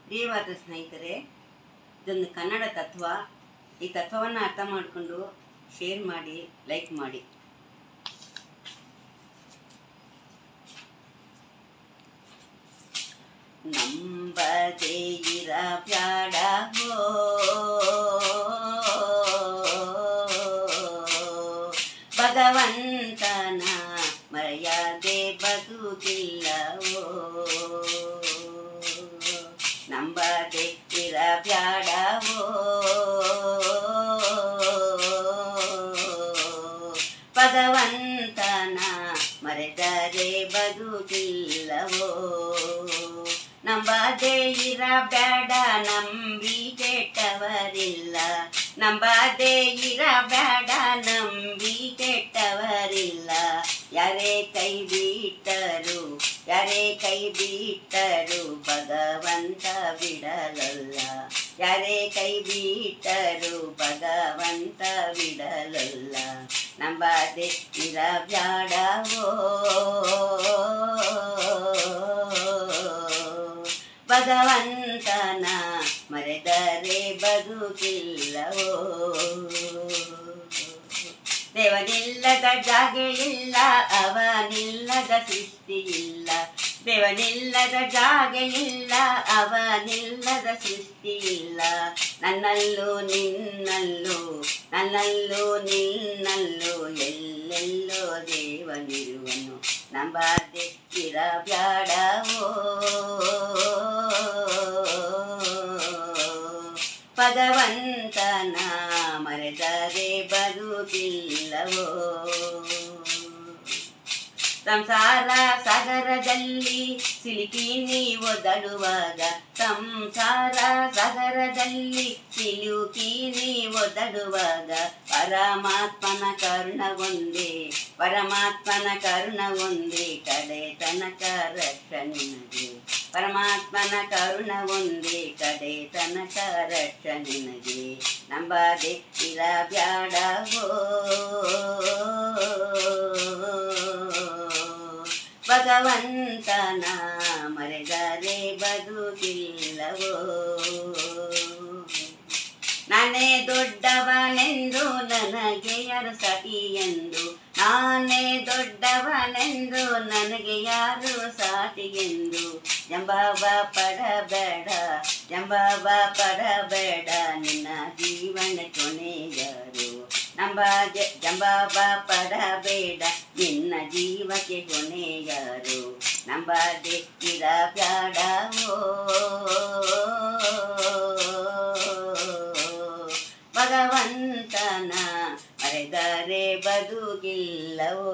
ಪ್ರಿಯವಾದ ಸ್ನೇಹಿತರೆ, ಇದೊಂದು ಕನ್ನಡ ತತ್ವ. ಈ ತತ್ವವನ್ನು ಅರ್ಥ ಮಾಡಿಕೊಂಡು ಶೇರ್ ಮಾಡಿ, ಲೈಕ್ ಮಾಡಿ. ನಂಬದೇ ಇರಬ್ಯಾಡ ಭಗವಂತನ ಮರೆಯದೆ ಬದುಕಿಲ್ಲವೋ. ನಂಬದೆ ಇರಬ್ಯಾಡವೋ ಭಗವಂತನ ಮರೆದರೆ ಬದುಕಿಲ್ಲವೋ. ನಂಬದೆ ಇರಬ್ಯಾಡ ನಂಬಿ ಕೆಟ್ಟವರಿಲ್ಲ. ನಂಬದೆ ಇರಬ್ಯಾಡ ನಂಬಿ ಕೆಟ್ಟವರಿಲ್ಲ. ಯಾರೇ ಕೈ ಬಿಟ್ಟರು ಭಗವಂತ ಬಿಡಲಲ್ಲ. ಯಾರೇ ಕೈ ಬಿಟ್ಟರು ಭಗವಂತ ಬಿಡಲಲ್ಲ. ನಂಬದೆ ಇರಬ್ಯಾಡವೋ ಭಗವಂತನ ಮರೆದರೆ ಬದುಕಿಲ್ಲವೋ. ದೇವನಿಲ್ಲದ ಜಾಗೆ ಇಲ್ಲ, ಅವನಿಲ್ಲದ ಸೃಷ್ಟಿ ಇಲ್ಲ. ದೇವನಿಲ್ಲದ ಜಾಗೆ ಇಲ್ಲ, ಅವನಿಲ್ಲದ ಸೃಷ್ಟಿ ಇಲ್ಲ. ನನ್ನಲ್ಲೂ ನಿನ್ನಲ್ಲೂ ಎಲ್ಲೆಲ್ಲೋ ದೇವನಿರುವನು. ನಂಬದೆ ಇರಬ್ಯಾಡವೋ ಭಗವಂತನ ಮರೆದರೆ ಬದುಕಿಲ್ಲವೋ. ಸಂಸಾರ ಸಾಗರದಲ್ಲಿ ಸಿಲುಕಿ ನೀ ಒದಡುವಾಗ, ಸಂಸಾರ ಸಾಗರದಲ್ಲಿ ಸಿಲುಕಿ ನೀ ಒದಡುವಾಗ, ಪರಮಾತ್ಮನ ಕರುಣವೊಂದೇ ಕಡೆ ತನಕ ರಕ್ಷ ನಿನಗೆ. ಪರಮಾತ್ಮನ ಕರುಣವೊಂದೇ ಕಡೆ ತನಕ ರಕ್ಷ ನಿನಗೆ. ನಂಬದೆ ಇರಬ್ಯಾಡವೋ ಭಗವಂತನ ಮರೆದರೆ ಬದುಕಿಲ್ಲವೋ. ನಾನೇ ದೊಡ್ಡವನೆಂದು ನನಗೆ ಯಾರು ಸಾಟಿ ಎಂದು. ನಾನೇ ದೊಡ್ಡವನೆಂದು ನನಗೆ ಯಾರು ಸಾಟಿ ಎಂದು. ಜಂಬಾವ ಪಡಬೇಡ ನಿನ್ನ ಜೀವನ ಕೊನೆಯಾರು. ಜಂಬಾವ ಪಡಬೇಡ ನಿನ್ನ ಜೀವಕ್ಕೆ ಕೊನೆಯಾರು. ನಂಬದೆ ಇರಬ್ಯಾಡವೋ ಭಗವಂತನ ಮರೆದರೆ ಬದುಕಿಲ್ಲವೋ.